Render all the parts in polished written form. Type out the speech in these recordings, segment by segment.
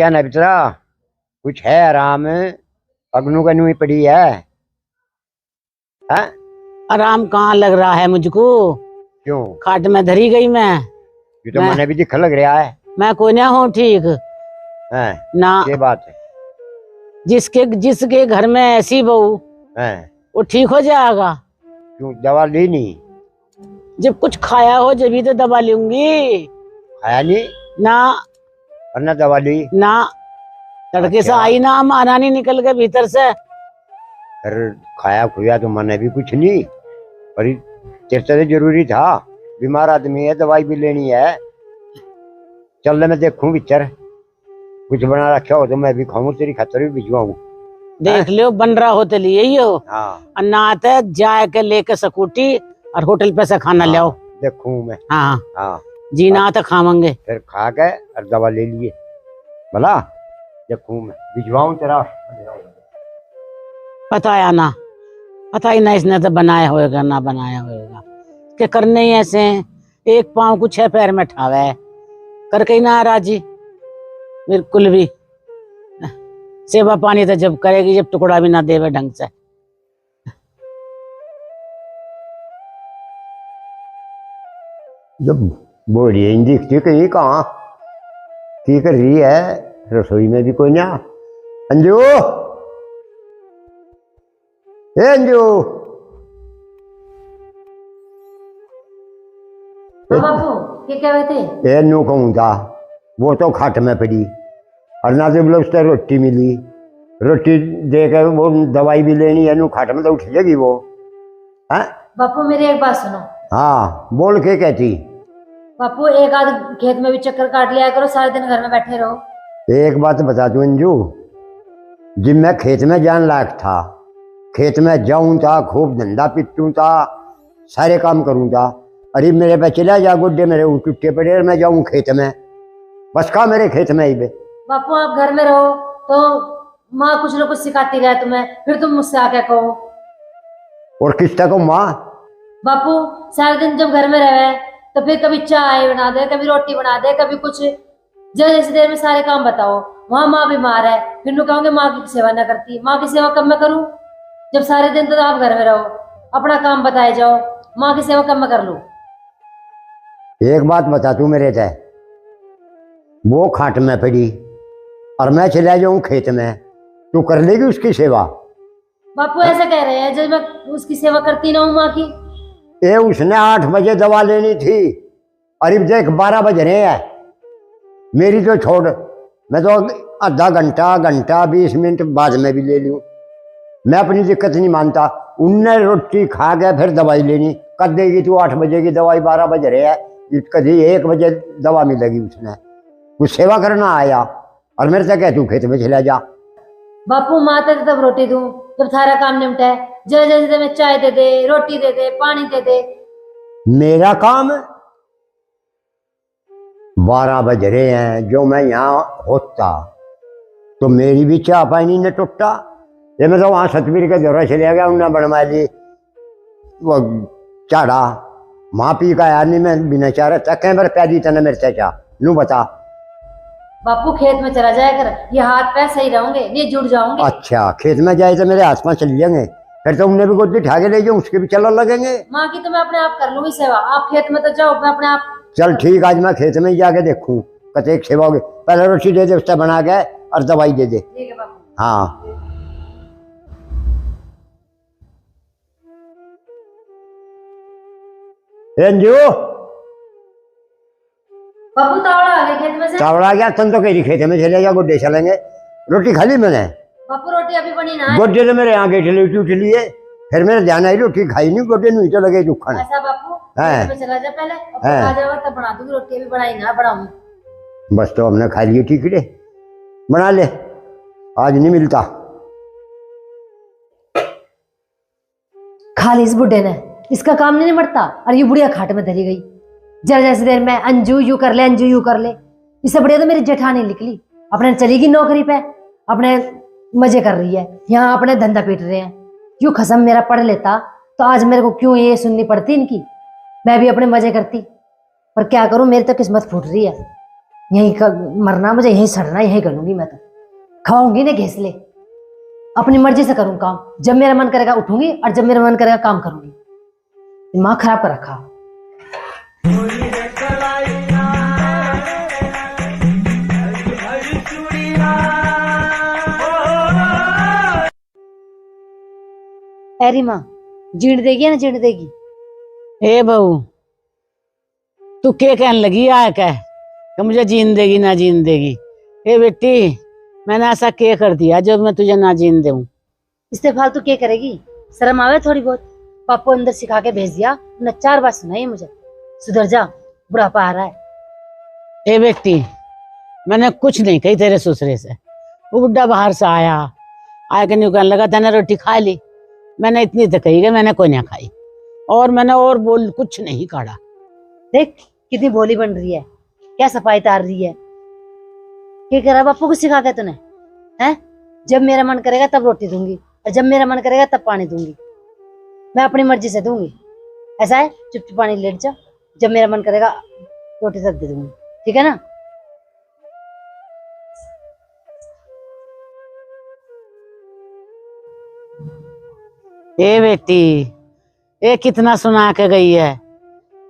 क्या ना बितरा कुछ है आराम। अग्नू कनू ही पड़ी है। आराम कहाँ लग रहा है मुझको। क्यों? खाट में धरी गई मैं। ये तो मने भी दिख लग रहा है। मैं कोई ना हूँ ठीक है ना। ये बात है। जिसके घर में ऐसी बहू है वो ठीक हो जाएगा। क्यों दवा ली नहीं? जब कुछ खाया हो जब ही तो दवा लूंगी। खाया नहीं ना और ना दवा ली ना। तड़के से अच्छा। आई ना माना नहीं निकल के भीतर से। अरे खाया खुया तो मने भी कुछ नहीं, पर तेरे से जरूरी था। बीमार आदमी है, दवाई भी लेनी है। चल मैं देखूं पिक्चर, कुछ बना रखा हो तो मैं भी खाऊं, तेरी खातर भी भिजवाऊं। देख लियो बन रहा हो तो लिए ही हो। हाँ और ना आते जाए के लेके स्कूटी और होटल पे से खाना ले आओ। देखूं मैं। हाँ हाँ जी ना तो खावांगे। फिर खा के और दवा ले लिए भला। देखूं मैं भिजवाऊं तेरा। पता ही ना इसने तो बनाया होएगा ना बनाया होएगा। के करने ही ऐसे हैं, एक पाँव कुछ है पैर में ठावे है करके ही ना राजी बिल्कुल भी। सेवा पानी तो जब करेगी जब टुकड़ा भी ना देवे ढंग से। जब बोली है दिखती कहीं कहाँ की कर रही है। रसोई में भी कोई ना। अंजू, ए अंजू। बाबू ये क्या हुए थे? ए नू कहूँ था, वो तो खाट में पड़ी और ना तो बोले उससे रोटी मिली। रोटी देकर वो दवाई भी लेनी है, नू खाट में तो उठ जाएगी वो। है बापू मेरी एक बात सुनो। हाँ बोल के कहती। बापू एक आध खेत में भी चक्कर काट लिया करो, सारे दिन घर में बैठे रहो। एक बात बता तू अंजू, जब मैं खेत में जान लायक था, खेत में जाऊं था, खूब धंधा पिटूं था, सारे काम करूं था। अरे मेरे पे चला जा गुड्डे मेरे टूटे पड़े, मैं जाऊं खेत में, बस का मेरे खेत में ही बे। बापू आप घर में रहो तो माँ कुछ ना कुछ सिखाती रहे तुम्हें, फिर तुम मुझसे आके कहो। और किस तक माँ? बापू सारे दिन जब घर में रहे तो फिर कभी चाय बना दे, कभी रोटी बना दे, कभी कुछ। जैसी देर में सारे काम बताओ। वहाँ माँ बीमार है, फिर नु कहोगे माँ की सेवा न करती। माँ की सेवा कब मैं करूँ जब सारे दिन तो आप घर में रहो, अपना काम बताए जाओ। माँ की सेवा कब मैं कर लूँ? एक बात बता तू मेरे से, वो खाट में पड़ी और मैं चला जाऊं खेत में, तू कर लेगी उसकी सेवा? बापू ऐसा कह रहे हैं जब मैं उसकी सेवा करती ना हूँ माँ की। ये उसने 8 बजे दवा लेनी थी, अरे देख 12 बज रहे हैं। मेरी तो छोड़, मैं तो आधा घंटा 20 मिनट बाद में भी ले लूँ, मैं अपनी दिक्कत नहीं मानता। उनने रोटी खा के फिर दवाई लेनी कर देगी। तू 8 बजे की दवाई 12 बज रहे है, कभी 1 बजे दवा मिलेगी। उसने कुछ सेवा करना आया और मेरे से कह तू खेत में चला जा। बापू माता तो तब रोटी दूं जब सारा काम निपटा है। जैसे में चाय दे दे, रोटी दे दे, पानी दे दे। मेरा काम 12 बज रहे हैं, जो मैं यहाँ होता तो मेरी भी चाह पानी न टूटा। ये मैं तो वहाँ सतबीर के दौरा चले गया, उन्हें बनवा ली वो चाड़ा। माँ पी का यार नहीं, मैं बिना चाह रहा तक बार प्यादी तना मेरे से चाह नू बता। बापू खेत में चला जाया कर, ये हाथ पैर सही रहोगे, ये जुड़ जाओगे। अच्छा खेत में जाए तो मेरे आसपास चल जाएंगे, फिर तो उन्हें भी गोदी उठा के ले जाऊँ, उसके भी चलने लगेंगे। माँ की तो मैं अपने आप कर लूंगी सेवा, आप खेत में तो जाओ, मैं अपने आप। चल ठीक, आज मैं खेत में ही जाके देखूँ कते एक सेवा होगी। पहले रोटी दे दे, उससे बना के और दवाई दे दे। ठीक है बापू। हाँ अंजू, बापू तावड़ा आ गए खेत में से। चावड़ा गया तुम तो कहीं खेत में चले जा, गुड्डे चलेंगे। रोटी खा ली मैंने? बापू रोटी अभी बनी ना है। गुड्डे तो मेरे यहाँ गेट उठली है, फिर मेरे ध्यान आई रोटी खाई नहीं, गुड्डे नहीं तो लगे दुखन। ऐसा बापू हैं। खेत में चला जा पहले, अब आ जाओगा तब बना दूंगी रोटी, अभी बनाई ना बनाऊंगी। बस तो हमने खा लिए, ठीक है बना ले, आज नहीं मिलता। खा ली इस बुढ़े ने, इसका काम नहीं निपटता और ये बुढ़िया खाट में धरी गई। जरा जैसी देर में अंजू यू कर ले, अंजू यू कर ले। इससे बढ़िया तो मेरी जेठानी निकली, अपने चलेगी नौकरी पे, अपने मजे कर रही है, यहाँ अपने धंधा पीट रहे हैं। यूं खसम मेरा पढ़ लेता तो आज मेरे को क्यों ये सुननी पड़ती इनकी, मैं भी अपने मजे करती। पर क्या करूं, मेरी तो किस्मत फूट रही है। मरना, मुझे यहीं सड़ना, यहीं करूंगी मैं तो। खाऊंगी ना घेसले, अपनी मर्जी से करूँ काम। जब मेरा मन करेगा उठूंगी और जब मेरा मन करेगा काम करूंगी। दिमाग खराब कर रखा। अरे माँ, जीण देगी या ना जीण देगी? ए बहू, तू क्या कहने लगी आए कह कि मुझे जीन देगी ना जीन देगी? ए बेटी, मैंने ऐसा क्या कर दिया जो मैं तुझे ना जीन दूं? इससे फालतू क्या करेगी? शर्म आवे थोड़ी बहुत। पापा अंदर सिखा के भेज दिया, उन्हें 4 बार सुनाई मुझे, सुधर जा, बुढ़ापा आ रहा है। ए बेटी, मैंने कुछ नहीं कही तेरे ससुरे से। वो बुढ़ा बाहर से आया कि नहीं कहने लगा तने रोटी खा ली। मैंने इतनी तो कही कि मैंने कोई ना खाई, और मैंने और बोल कुछ नहीं काढ़ा। देख कितनी भोली बन रही है, क्या सफाई तार रही है। क्या करा बापू को सिखा के तूने? हैं? जब मेरा मन करेगा तब रोटी दूंगी और जब मेरा मन करेगा तब पानी दूंगी। मैं अपनी मर्जी से दूंगी। ऐसा है, चुप पानी लेट जा, जब मेरा मन करेगा रोटी तब दे दूंगी, ठीक है ना? ए बेटी, ए कितना सुना के गई है।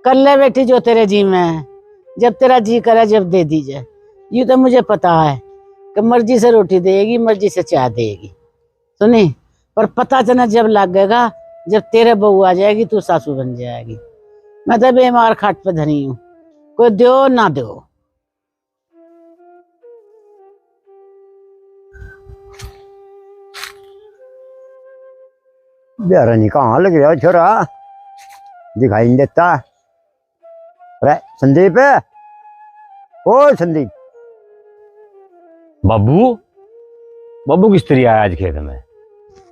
कर ले बेटी जो तेरे जी में है, जब तेरा जी करे जब दे दीजिए। ये तो मुझे पता है कि मर्जी से रोटी देगी, मर्जी से चाय देगी, सुनी। पर पता चला जब लगेगा, जब तेरे बहू आ जाएगी तू सासू बन जाएगी। मैं तो बीमार खाट पे धरी हूँ, कोई दो ना दो। बेरनी कहाँ लग रहा छोरा, दिखाई नहीं देता। अरे संदीप, ओ संदीप। बाबू, बाबू किस तरह आया आज खेत में?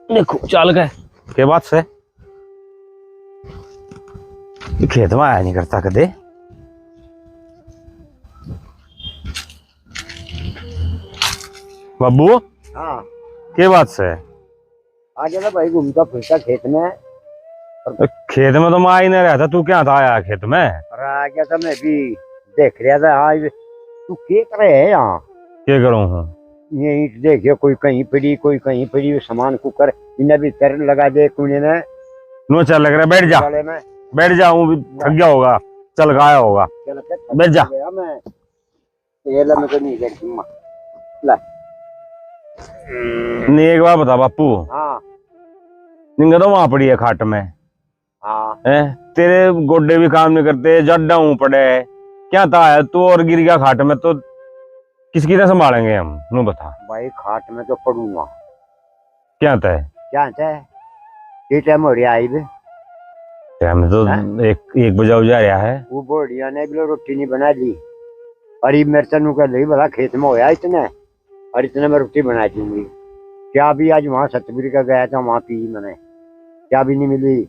देखो चाल के बात से खेत में आया नहीं करता कदे। बाबू, हाँ के बात से आ गया भाई, घूमता फिरता खेत में। खेत में तो मैं ही नहीं रहता, तू क्या था आया खेत में? और आ गया था, मैं भी देख रहा था। आज तू क्या कर रहे है यहाँ? क्या करूँ हूँ? ये ईंट देखियो, कोई कहीं पड़ी कोई कहीं पड़ी, सामान कुकर इन्हें भी तर लगा दे कुने ने। नो चल लग रहा है, बैठ जा, वाले में बैठ जा, हूँ थक गया होगा, चल गाया होगा, बैठ जा। मैं ये ला, मैं तो नहीं देखती माँ। ला नहीं एक बार बता बापू, हाँ निंगा तो वहां पड़ी है खाट में हाँ। है, तेरे गोड्डे भी काम नहीं करते, जड्डा हूँ पड़े है, क्या था है तू और गिर गया खाट में तो किसकी तरह संभालेंगे हम? नो बता भाई, खाट में तो पड़ूंगा। क्या था? क्या है ये टाइम हो रहा है? टाइम तो एक बजा हो जा रहा है। वो बोड़िया ने भी रोटी नहीं बना ली, अरे मेरे तनु कह ली भला खेत में होया इतने, और इतने में रोटी बना दूंगी। क्या भी आज वहाँ सतबीर का गया था, वहाँ पी मैंने, क्या भी नहीं मिली।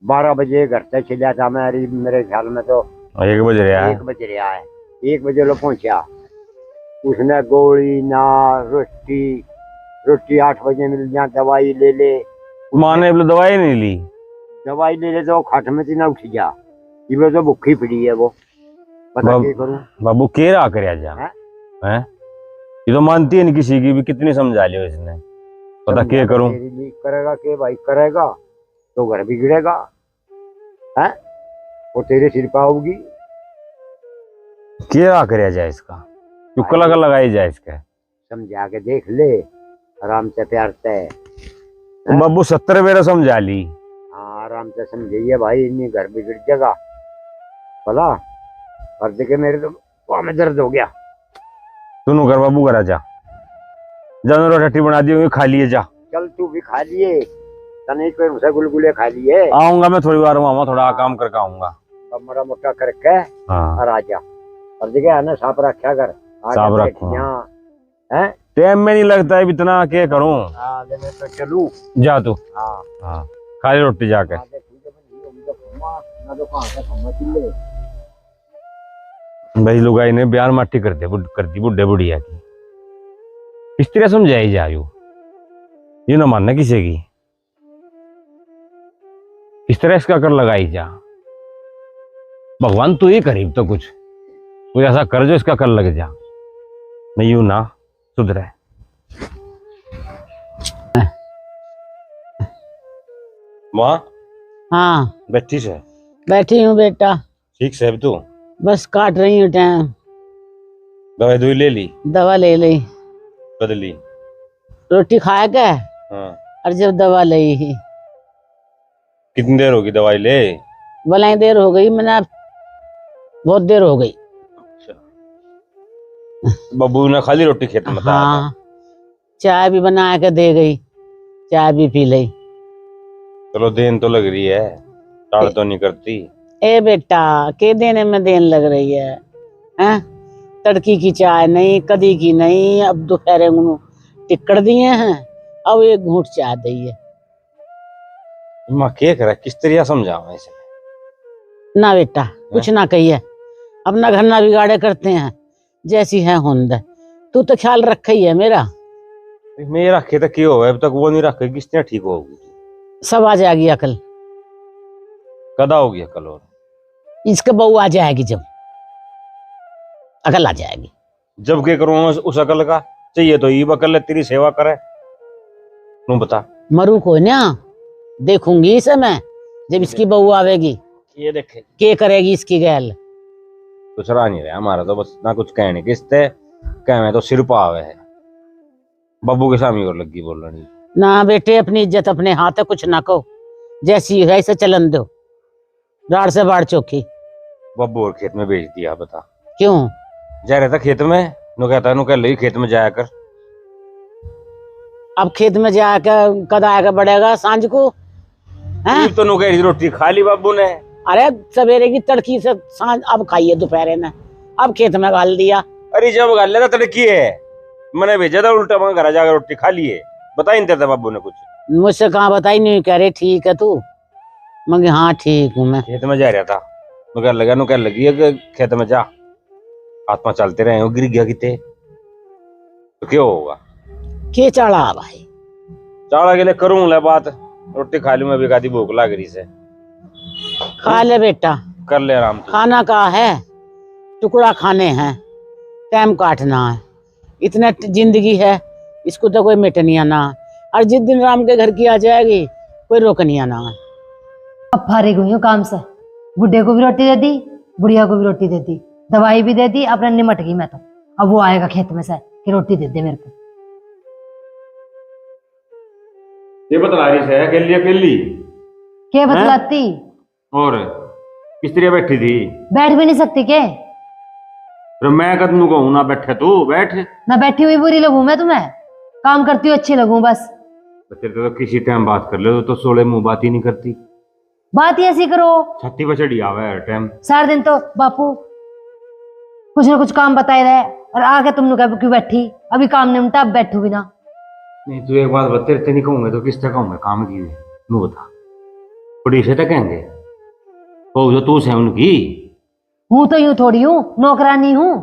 12 बजे घर से चला था मैं, अरे मेरे ख्याल में तो 1 बज रहा है। 1 बज रहा है। 1 बजे लो पहुंचा, उसने गोली ना रोटी 8 बजे मिल जा, दवाई ले ले। माँ ने दवाई नहीं ली? दवाई ले ले तो खाट में थी ना, उठ जा, ये तो भूखी पड़ी है वो। पता क्या करूं? बाबू के रहा कर जा है? ये तो मानती है नहीं किसी की भी, कितनी समझा लियो इसने, पता क्या करूं? करेगा के भाई, करेगा तो घर बिगड़ेगा है, वो तेरे सिर पे आओगी। क्या कर जाए इसका, क्यों लगा लगाई जाए इसका? समझा के देख ले, आराम से प्यार से। बाबू 70 बेरा समझा ली। हाँ आराम से समझाइए भाई, इन्हीं घर बिगड़ जाएगा भला। और देखे मेरे तो पाँव में दर्द हो गया। सुनो कर बाबू, करा जा, जानवर रोटी बना दी होगी, खा लिए जा। चल तू भी खा लिए, तने कोई गुलगुले खा लिए। आऊंगा मैं थोड़ी बार, मामा थोड़ा काम करके आऊंगा। अब मोटा मोटा करके हाँ। और आ जा। और देखे आना साफ रखा कर, साफ रखूंगा। हैं? टाइम में नहीं लगता है इतना, क्या करूं? मैं तो चलूं। जा तू। हाँ हाँ, खा ले रोटी जाके। भाई लुगाई ने बयान माटी कर दी बुढ़े बुढ़िया की। किस तरह समझाई जा यू, ये ना मानना किसी की, किस तरह इसका कर लगाई जा। भगवान तू ही करीब तो कुछ मुझे ऐसा कर जो इसका कल लग जा, नहीं यूं ना सुधरे। माँ हाँ बैठी से बैठी हूँ बेटा, ठीक से अब तू बस काट रही हूँ टाइम। दवाई दुई ले ली, दवा ले ली, बदली। रोटी खाया क्या? हाँ और जब दवा ली ही कितनी देर होगी दवाई ले? भलाई देर हो गई, मैंने बहुत देर हो गई। बब्बू ने खाली रोटी खेत में बताया था। हाँ चाय भी बना के दे गई, चाय भी पी ली। चलो देन तो लग रही है, टाल तो नहीं करती। ए बेटा के देने में देन लग रही है, हैं? तड़की की चाय नहीं, कदी की नहीं, अब दोपहर को टिक्कड़ दिए हैं, अब एक घूंट चाय दी है। माँ क्या करे, किस तरह समझावा इसे? ना बेटा कुछ ना कहिए, अपना घर ना बिगाड़े करते हैं, जैसी है होंद। तू तो ख्याल रखा ही है मेरा। मैं रखे तो क्यों है, अब तक वो नहीं रखे, किस तरह ठीक होगी? सब आ जाएगी अकल, कदा होगी अकल? और इसके बहू आ जाएगी जब अकल आ जाएगी। जब क्या करूँ उस अकल का? चाहिए तो ये अकल तेरी सेवा करे। तू बता। मरू को ना देखूंगी इसे मैं, जब इसकी बहू आवेगी ये देखे के करेगी इसकी गैल। कुछ रहा नहीं रहा हमारा तो, बस ना कुछ कहने किसते कह तो सिर पावे है। बब्बू के सामने और लगी बोल रही। ना बेटे अपनी इज्जत अपने हाथ है, कुछ ना कहो, जैसी है ऐसे चलन दो, राड़ से बाढ़ चौकी। बब्बू और खेत में भेज दिया, बता क्यों? जा रहा था खेत में, नु कहता नु कह लगी खेत में जाया कर। अब खेत में जाकर कद आएगा बढ़ेगा सांझ को, हैं? तो नु कह रोटी खा ली बब्बू ने। अरे सवेरे की तड़की से सांझ अब खाइए दोपहर ने, अब खेत में गाल दिया। अरे जब गाल लेता तड़की है, मैंने भेजा था उल्टा, मैं घर जाकर रोटी खा लिए। बता ही नहीं देता बब्बू ने कुछ। मुझसे कहाँ बताई नहीं, कह रहे ठीक है तू, मगर हाँ ठीक हूँ मैं। खेत में जा रहा था, नु कह लगा नु कह लगी है कि खेत में जा, हाथ में चलते रहे हो, गिर गया किते तो क्या होगा? के चढ़ा भाई? चावला के लिए करूं ले बात, रोटी खा लूं, मैं भी खाती भूख लग रही से। खा ले बेटा, कर ले आराम से। खाना का है, टुकड़ा खाने हैं, टाइम काटना है, इतना जिंदगी है, इसको तो कोई मिटनिया ना। और जिस दिन राम के घर की आ जाएगी कोई रोकनिया ना। अब फारिग हुई हूँ काम से, बुढ़े को भी रोटी दे दी, बुढ़िया को भी रोटी दे दी, दवाई भी दे दी, अपना निमट गई मैं तो। अब वो आएगा खेत में से कि रोटी दे दे मेरे को। ये बतला रही है अकेली अकेली क्या बतलाती? और किस तरह बैठी थी? बैठ भी नहीं सकती के? फिर मैं कदम कहूं ना बैठे, तू बैठ। ना बैठी हुई बुरी लगूं मैं तुम्हें, काम करती हूँ अच्छी लगूं बस। तेरे तो किसी टाइम बात कर ले तो सोले मुंह बात ही नहीं करती। बात ही ऐसी करो, छत्ती पर चढ़ी आवे हर टाइम। सारा दिन तो बापू कुछ ना कुछ काम बताए रहे, और आके तुमने कहा क्यों बैठी, अभी काम निपटा अब बैठू भी ना। नहीं तू एक बात बता, तेरे नहीं कहूंगा तो किस तरह कहूंगा काम की? तू बता, बड़ी से तो कहेंगे हो जो तू से उनकी। हूं तो यूं थोड़ी हूँ, नौकरानी हूँ।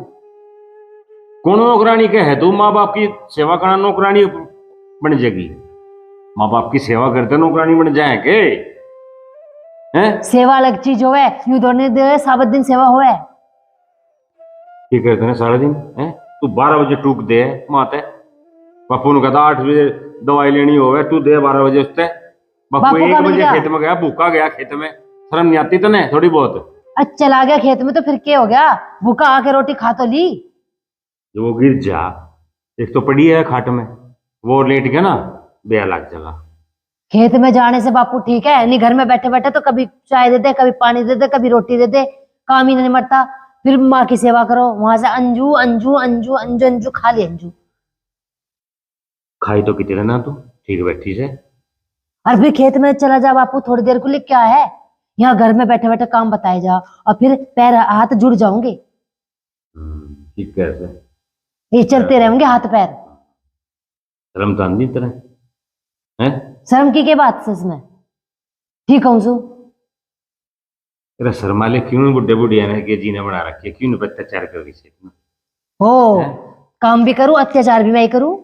कौन नौकरानी के है तू? माँ बाप की सेवा करना नौकरानी बन जाएगी? माँ बाप की सेवा करते नौकरानी बन जाए के? हैं? सेवा अलग चीज होवे, यूं दोने दे साबत दिन सेवा होवे। ठीक करते ना सारा दिन हैं? तू 12 बजे टूक दे माते, बापू ने कहता 8 बजे दवाई लेनी होवे, तू दे 12 बजे उससे। बापू 1 बजे खेत में गया, भूखा गया खेत में, शर्म नहीं आती तने थोड़ी बहुत? अच्छा चला गया खेत में तो फिर क्या हो गया, भूखा आके रोटी खा तो ली। जो वो गिर जा, एक तो पड़ी है खाट में, वो लेट गया ना, बेया लग जाएगा। खेत में जाने से बापू ठीक है, नहीं घर में बैठे बैठे तो कभी चाय दे दे, कभी पानी दे दे, कभी रोटी दे दे, काम ही नहीं मरता। फिर माँ की सेवा करो, वहां से अंजू अंजू अंजू अंजू अंजू खा ली अंजू। खाई तो कितने ना तू ठीक बैठी से। और फिर खेत में चला जा बापू, थोड़ी देर के लिए क्या है, यहाँ घर में बैठे बैठे काम बताए जा, और फिर पैर हाथ जुड़ जाओगे। ठीक कैसे ये चलते रहेंगे हाथ पैर। शर्म तो आंदी तरह है? शर्म की क्या बात से इसमें? ठीक हूँ सु तेरा शर्मा ले क्यों? बुढ़े बुढ़िया ने के जीने बना रखी है, क्यों अत्याचार कर रही है इतना? हो काम भी करूं, अत्याचार भी मैं ही करूं।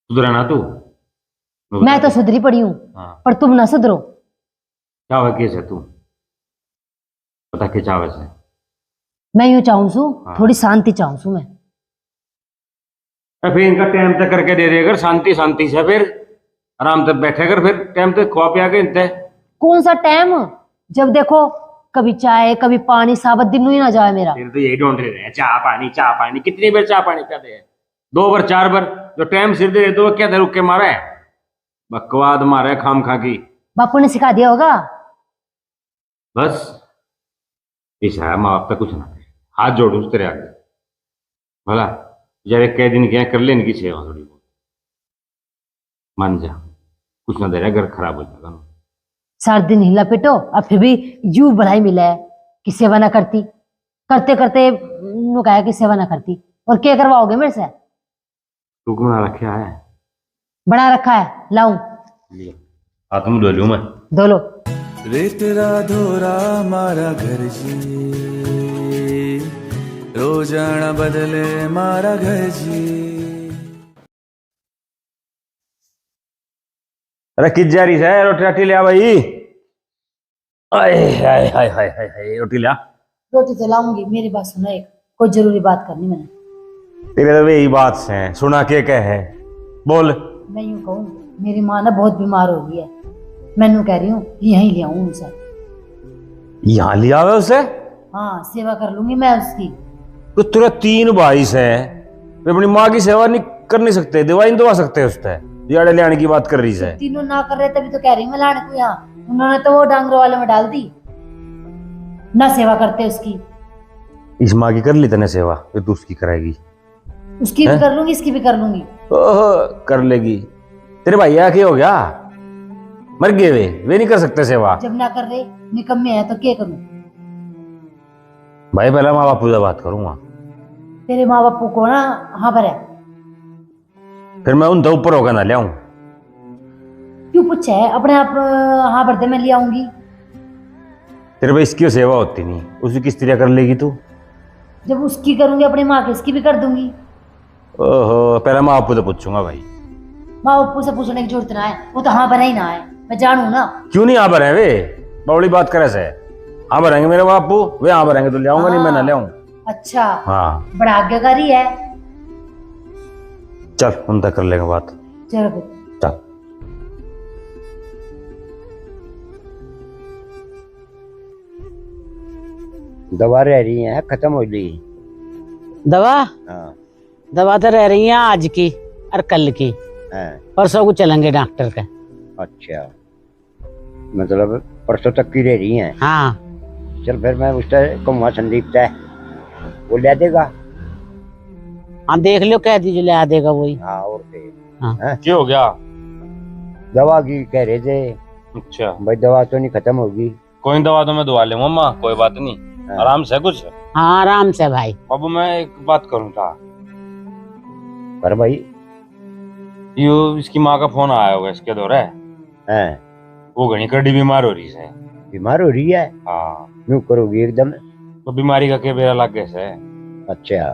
सुधरा ना तू? मैं तो सुधरी पड़ी हूँ, हाँ। पर तुम ना सुधरो। चावे कैसे तू? पता क्या चावे से? मैं यूं चाहूँ सू हाँ। थोड़ी शांति चाहूँ सू मैं। फिर इनका टाइम तक करके दे देगा शांति शांति से, फिर आराम से बैठे कर, फिर टाइम तक खवा पिया के इनते। कौन सा टाइम, जब देखो कभी चाय कभी पानी, साबत दिन ही ना जाए मेरा। फिर तो यही ढूंढ रहे हैं, चाह पानी, कितनी बार चाह पानी का दे, 2 बार 4 बार, जो टाइम सिर दे तो क्या रुक के मारा है, बकवाद मारा है खाम खा की। बापू ने सिखा दिया होगा। बस इस है माँ बाप तक कुछ ना करे, हाथ जोड़ू तेरे आगे भला, जब कई दिन क्या कर ले इनकी सेवा थोड़ी बहुत, मान जा, कुछ ना दे रहा, घर खराब हो जाएगा। सारा दिन हिला पिटो अब फिर भी यू बढ़ाई मिला है कि सेवा ना करती, करते करते नु कहा कि सेवा ना करती, और क्या करवाओगे मेरे से? तू बना रखा है, बना रखा है, लाऊं? हाथ में धो लूं मैं, धो लो। रे तेरा धोरा मारा घर जी, रोजाना बदले मारा घर जी। अरे किस जा रही है, रोटी राटी लिया भाई। आए हाय हाय हाय हाय हाय, रोटी लिया। रोटी तो लाऊंगी, मेरी बात सुनो, एक कोई जरूरी बात करनी मैंने। तेरे तो यही बात है, सुना के कहे बोल। मैं यूं कहूँ, मेरी माँ ना बहुत बीमार हो गई है, मैं यूं कह रही हूँ यहीं ले आऊं उसे। यहाँ लिया हुआ उसे? हाँ, सेवा कर लूंगी मैं उसकी। तो तेरा 3 भाई है, वे अपनी माँ की सेवा नहीं कर नहीं सकते, दवाई नहीं दवा सकते उससे, याड़े ले आने की बात कर रही है। तीनों ना कर रहे तभी तो कह रही हूँ मैं लाने को यहाँ, उन्होंने तो वो डांगरों वाले में डाल दी, ना सेवा करते उसकी। इस माँ की कर ली तने सेवा, फिर तू उसकी कराएगी? उसकी भी कर लूंगी, इसकी भी कर लूंगी। ओहो, कर लेगी। तेरे भैया क्या हो गया, मर गए वे नहीं कर सकते सेवा? जब ना कर रहे निकम्मे हैं तो क्या करूं? भाई पहले माँ बापू से बात करूंगा, तेरे माँ बापू को ना हाँ पर है, फिर मैं उन दो ऊपर होकर ना ले आऊं। क्यों पूछे है? अपने आप हाँ भर दे, मैं ले आऊंगी। तेरे भाई इसकी सेवा होती नहीं, उसकी किस तरह कर लेगी तू? जब उसकी करूंगी अपनी माँ की, इसकी भी कर दूंगी। ओहो, पहले माँ बापू से पूछूंगा भाई। माँ बापू से पूछने की जरूरत ना है, वो तो हाँ भरा ही ना है, मैं जानू ना। क्यों नहीं यहाँ पर है वे, बड़ी बात करे से। हाँ भरेंगे मेरे बापू, वे हाँ भरेंगे तो ले आऊंगा, नहीं मैं ना ले आऊं। अच्छा, हाँ बड़ा आज्ञाकारी है। चल उन तक कर लेंगे बात, चलो फिर। चल। दवा रह रही है, खत्म हो गई। दवा? हाँ दवा तो रह रही है आज की और कल की, हाँ। परसों को चलेंगे डॉक्टर के। अच्छा, मतलब परसों तक की रह रही हैं? हाँ चल फिर मैं उससे कहूँगा, संदीप से, वो ले देगा। हाँ, देख लो, कह दीजिए ले आ देगा वही। हाँ, और फिर हाँ। क्या हो गया? दवा की कह रहे थे। अच्छा, भाई दवा तो नहीं खत्म होगी? कोई दवा तो मैं दवा ले मम्मा, कोई बात नहीं, हाँ। आराम से कुछ। हाँ आराम से भाई। बाबू मैं एक बात करूँ था, पर भाई यो इसकी माँ का फोन आया होगा इसके दौरे, है वो घनी कड़ी बीमार हो रही है। बीमार हो रही है? हाँ, यूं करोगी एकदम? तो बीमारी का क्या बेरा लग गया से, अच्छा,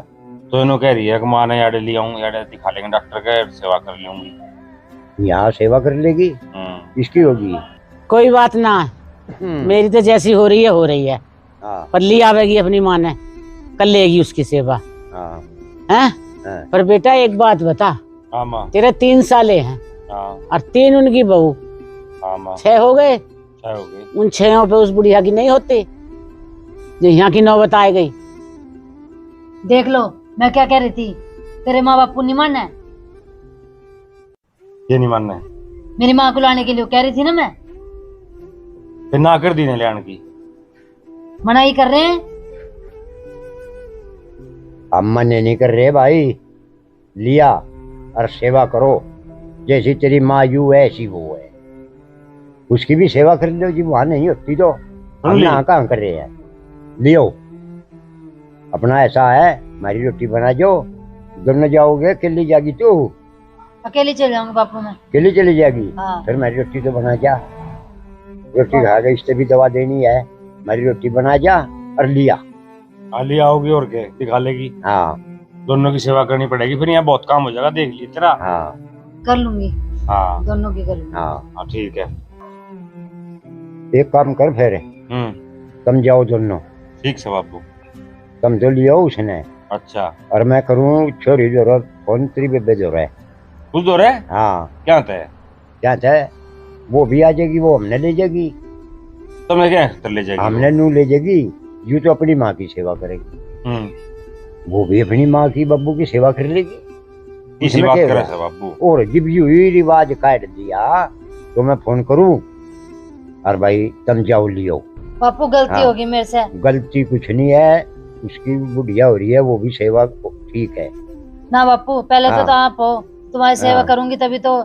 तो इन्हों कह रही है कि माँ ने याडे ले आऊं, याडे दिखा लेंगे डॉक्टर के, सेवा कर लूंगी। यहाँ सेवा कर लेगी? इसकी होगी? कोई बात ना, मेरी तो जैसी हो रही है, हाँ पर ली आवेगी अपनी माँ ने, कर लेगी उसकी सेवा। हाँ हैं? हाँ। पर बेटा एक बात बता, हाँ माँ। तेरे 3 साले हैं हाँ और 3 उनकी बहू, हाँ माँ, 6 हो गए। क्या हो गई? उन 6 पे उस बुढ़िया की नहीं होती जो यहाँ की नौबत आ गई। देख लो मैं क्या कह रही थी, तेरे माँ बापू नहीं मानना है? ये नहीं मानना है? मेरी माँ को लाने के लिए कह रही थी ना मैं, फिर ना कर दी ने ले आने की? मना ही कर रहे हैं। अम्मा ने नहीं कर रहे भाई, लिया और सेवा करो, जैसी तेरी माँ यू है ऐसी वो है, उसकी भी सेवा कर लो जी। वहां नहीं होती तो हम यहाँ कहाँ कर रहे हैं? लियो अपना, ऐसा है हमारी रोटी बना जो, दोनों जाओगे, अकेली जागी तू? अकेले चले जाऊंगी बापू मैं। अकेली चली जाएगी? हाँ। फिर हमारी रोटी तो बना जा, रोटी खा गई, इससे भी दवा देनी है, हमारी रोटी बना जा और लिया। लिया आओगी और क्या दिखा लेगी? हाँ दोनों की सेवा करनी पड़ेगी, फिर यहाँ बहुत काम हो जाएगा, देख ली तेरा। हाँ कर लूंगी, हाँ दोनों की कर लूंगी। हाँ, ठीक है। एक काम कर फिर, तुम जाओ दोनों, ठीक से बापू। तुम तो लियो उसने, अच्छा और मैं करूँ छोरी जो रो फोन तेरी बेबे जो रहे। कुछ दो रहे हाँ क्या होता है? क्या है, वो भी आ जाएगी, वो हमने ले जाएगी, तुमने क्या कर ले जाएगी? हमने नू ले जाएगी। यूं तो अपनी माँ की सेवा करेगी, वो भी अपनी माँ की बब्बू की सेवा कर लेगी। इसी इसमें बात क्या करे हुआ? से बाबू। और जब यूं रिवाज काट दिया तो मैं फोन करूं, और भाई तुम जाओ लियो। बापू गलती हाँ। होगी मेरे से। गलती कुछ नहीं है, उसकी बुढ़िया हो रही है, वो भी सेवा ठीक है। ना बापू, पहले हाँ। तो आप हो, तुम्हारी सेवा हाँ। करूंगी तभी तो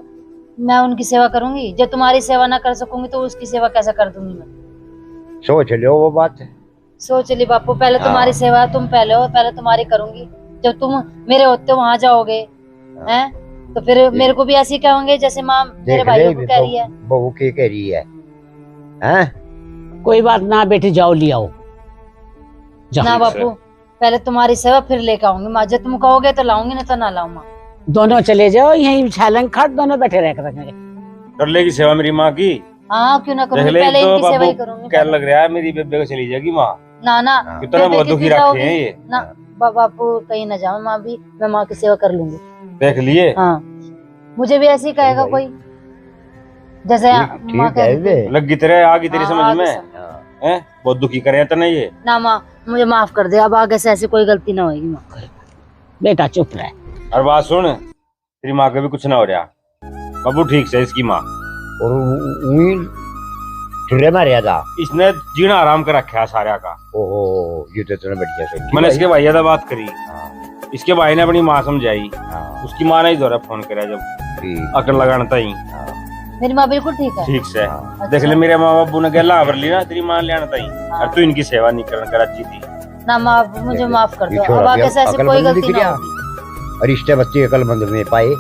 मैं उनकी सेवा करूंगी। जब तुम्हारी सेवा ना कर सकूंगी तो उसकी सेवा कैसे कर दूंगी मैं? सोच लो वो बात। सोच ली बापू, पहले हाँ। तुम्हारी सेवा तुम पहले हो, पहले तुम्हारी करूंगी। जब तुम मेरे होते वहां जाओगे हैं तो फिर मेरे को भी ऐसे ही कहोगे जैसे माँ मेरे देख भाइयों ले को कह रही है। बहू के कह रही है, हैं? कोई बात ना बेटी, जाओ ले आओ, जाओ। ना बापू, पहले तुम्हारी सेवा फिर लेकर आऊंगी माँ। जब तुम कहोगे तो लाऊंगी, नहीं तो ना लाऊं माँ। दोनों चले जाओ, यहीं छालंग खाट दोनों बैठे रह करेंगे। कर लेगी सेवा मेरी माँ की? हाँ क्यों ना देख करूंगी, ले पहले तो इनकी सेवा ही बाबू करूंगी। क्या लग रहा है मेरी बेबे को चली जाएगी माँ। ना ना, हाँ। कितना बेबे बहुत की दुखी फिर रखे जाओगी। हैं ये। ना बापू कहीं ना जाओ, माँ भी, मैं माँ की सेवा कर लूंगी। देख लिए हाँ, मुझे भी ऐसे ही कहेगा कोई, जैसे ठीक माँ है कहती बे। थी। लग गई तेरे आगे तेरी हाँ, समझ आगे में समझ। हाँ। हैं? बहुत दुखी करे तो नहीं ये। ना माँ, मुझे माफ कर दे, अब आगे से ऐसी कोई गलती ना होगी माँ। बेटा चुप रहे। और बात सुन, तेरी माँ का भी कुछ ना हो रहा बाबू, ठीक से इसकी माँ। और वही चूल्हे मारे था। इसने जीना आराम कर रखा है सारा का। ओहो, ये तो तूने बढ़िया सोची मैंने भाई। इसके भैया से बात करी, हाँ, इसके भाई ने अपनी माँ समझाई, हाँ, उसकी माँ ने ही दोरा फोन करा जब ठीक, अकल लगाना ही हाँ, मेरी माँ बिल्कुल ठीक है। ठीक से। हाँ। देख ले मेरे माँ बाबू ने गला भर ली ना तेरी माँ ले आना ही, और तू इनकी सेवा नहीं करना कर अच्छी थी। ना माँ, अब मुझे माफ कर ये दो, छोरा अब भी आगे से ऐसी अकलमंद कोई दिख गलती ना गया। होगी। और रिश्ते बच्चे अकलमंद में पाए।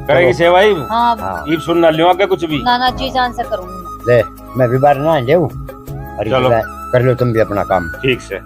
करेगी सेवा ही? हाँ, हाँ, ईब सुन ना लियो आगे कुछ भी। ना जी जान से करूंगी मैं। ले मैं भी बाहर ना जाऊं, और चलो। कर लो तुम भी अपना काम। ठीक से।